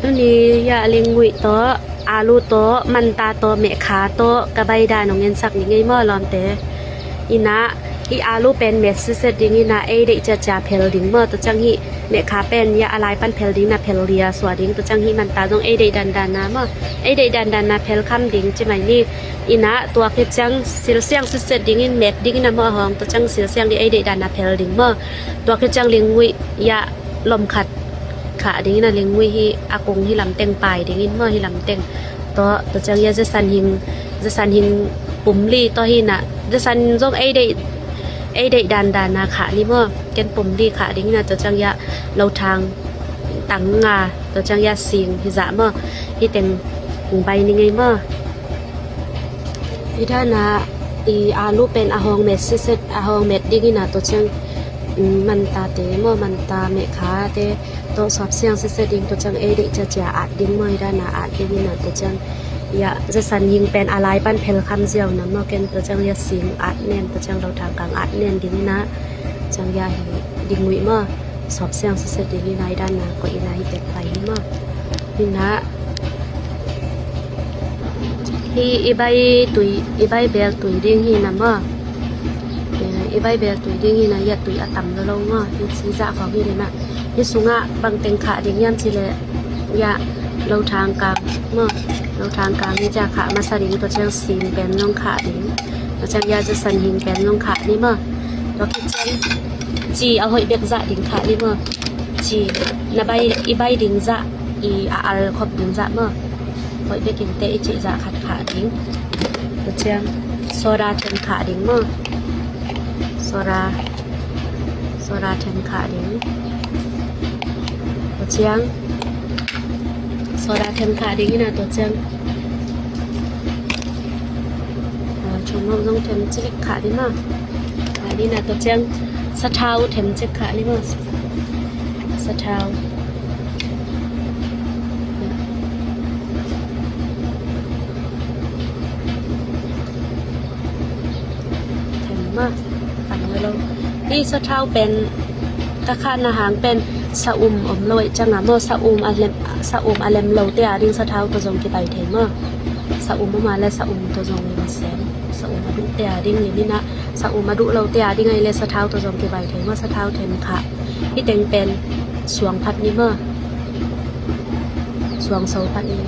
ตัวนี้ยาลิงวิโตอาลูโตมันตาโตเมขาโตกระใบดาหนองเงินสักยังไงเมื่อลอมเตอีนะอีอาลูเป็นเม็ดเสร็จยังไงนะเอเดจะจ่าเพลดิงเมื่อตัวจังฮีเมขาเป็นยาอะไรปั้นเพลดิงนะเพลเลียสวัสดิงตัวจังฮีมันตาต้องเอเดดันดานะเมื่อเอเดดันดานะเพลคำดิงใช่ไหมนี่อีนะตัวคือจังสิลเซียงเสร็จยังไงเม็ดดิงนะเมื่อหอมตัวจังสิลเซียงดีเอเดดานะเพลดิงเมื่อตัวคือจังลิงวิยาลมขัดค่ะดิ้งนะลิงวิฮีอากงที่ลำเต็งปลายดิ้งเมื่อที่ลำเต็งตัวจังยาจะสันหิงปุ่มลีตัวหินะจะสันจงไอเดดันดานาค่ะนี่เมื่อเกนปุ่มลีค่ะดิ้งนะตัวจังยาเราทางตังงาตัวจังยาสิงที่จะเมื่อที่เต็งหุงใบนี่ไงเมื่อที่ท่านะอีอาลูเป็นอาหองเม็ดเสร็จอาหองเม็ดดิ้งนะตัวจังมันตาเตเมื่อมันตาเมฆาเตตัวสอบเสียงเสดิงตัวจังเอเดจะจ่าอาดดิ้งไม่ได้นะอาดดิ้งนะตัวจังยาจะสันยิงเป็นอะไรปั้นเพลคำเจียวนะเมื่อเกนตัวจังยาสิงอาดเนียนตัวจังเราทางกลางอาดเนียนดิ้งนะจังยาดิ้งวิเมื่อสอบเสียงเสดิงนี่นายด้านนะก็อีนายเด็กไปเมื่อนี่นะที่อีใบตุยอีใบเบลตุยดิ้งนี่นะเมื่ออีใบเบลตุยดิ้งนี่นะยัดตุยอาต่ำแล้วเมื่อที่ศีรษะของพี่เลยนะยี่สุงะบางเต็งขาดิ้งย่ำสิเลยยาเราทางกลางเมื่อเราทางกลางนี่จะขามาสดิงตัวเชียงซีนเป็นน้องขาดิ้งตัวเชียงยาจะสันหิงเป็นน้องขานี่เมื่อตัวคิดเช่นจีเอาหอยเบียกจะดิ้งขานี่เมื่อจีนาใบอีใบดิ้งจะอีอาร์ขอบดิ้งจะเมื่อหอยเบียกินเตะจีจะขัดขาดิ้งตัวเชียงโซดาเทนขาดิ้งเมื่อโซดาเทนขาดิ้งตัวเชียงโซดาเทมขาดิ้งนะตัวเชียงชมเราต้องเทมจิกขาดิ้งมาขาดิ้งนะตัวเชียงสะเทาเทมจิกขาดิ้งมาสะเทาเทมมาปั่นไว้ลงนี่สะเทาเป็นตะขานอาหารเป็นสะอุมอมลอยจังอ่ะเมื่อสะอุมอเลมเราเตียดิ้งสะเท้าตัวจงกี่ใบเทเมื่อสะอุมมาและสะอุมตัวจงมีแสนสะอุมมาดุเตียดิ้งนี่นะสะอุมมาดุเราเตียดิ้งไงและสะเท้าตัวจงกี่ใบเทเมื่อสะเท้าเทมค่ะที่เต็งเป็นสวงพัดนี่เมื่อสวงโซพัดนี่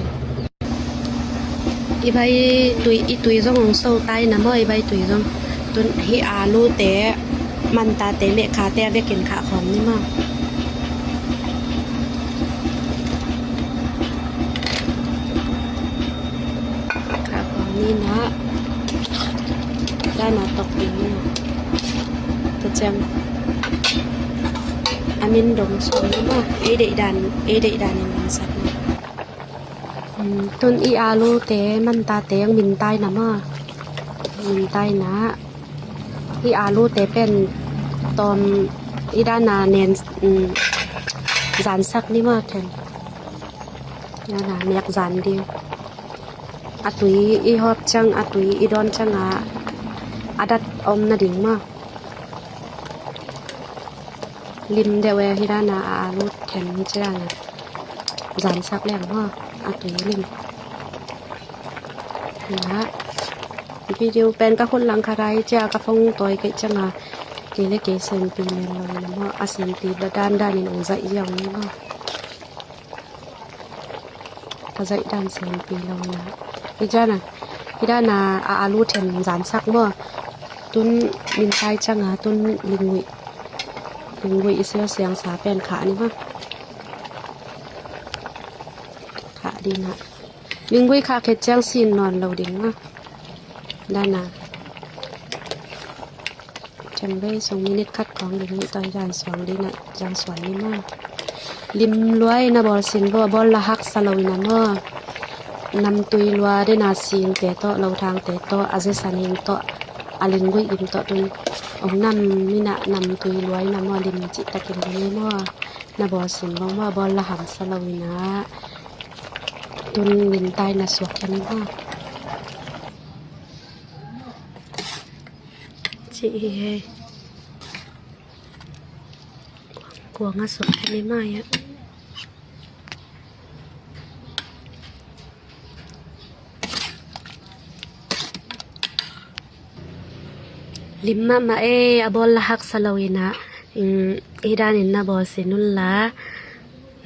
อีใบตุยจงของโซใต้นะเมื่ออีใบตุยจงต้นฮิอาลูเตะมันตาเตะเมฆาเตะเวกินขาของนี่มั่งขาของนี่นะได้มาตกดินเนี่ยจะจังอามินดงสองนี่มั่งเอเดดันในมันสัตว์ต้นอีอาลูเตะมันตาเตะยังมินใต้นะมั่งมินใต้นะอีอาลูเตะเป็นตอมอีด้านนาเนนจานสักนี่มาแทนนี่นะเมียกจานเดียวอาตุยอีฮอบจังอาตุยอีดอนจังอาดัดอมนาดิ่งมาลิมเดวฮิด้านนาอาลูแทนนี่จ้าจานสักแรงมาอาตุยลิมนะวิดีโอเป็นกับคนหลังคารายจ้ากระฟงตัวไก่จังเกลเกเซนปีเมลเรานะว่าอาเซนปีละด้านนี่องใจอย่างนี้ว่าก็ใจด้านเซนปีเรานะพี่ด้านน่ะอาลูเทนจานสักเมื่อตุนลินไทยจังตุนลิงวิอิเสียงสาเป็นขานี่ว่าขาดีนะลิงวิขาเขจังซีนนอนเราดิ่งว่าด้านน่ะจำได้ส่งมินิคัดของลิงวิต่อยจานสองดีนะจานสวยนี่มากลิมรวยนะบอลสินบอลละหักสลาวินะเมื่อนำตุยลัวได้นาซีนเตะโตเราทางเตะโตอาเซสันหิงโตอาลิงวิอิมโตตุนองนำมินะนำตุยรวยนะมอลิมจิตะกินนี้มอนบอลสินบอกว่าบอลละหักสลาวินะตุนลินใต้นะสวกกันมากจีกลัวงาสวกกันไม่ไหมอ่ะ Lima ma abol lahak salawina idanin na bosinulla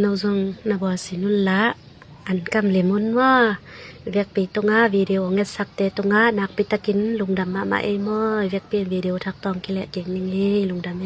nauzong na bosinulla an kam lemon wa việc pi tunga video nget sakte tunga nak pitakin lungdam ma mo việc pi video thak tong kile jeng ning lungdam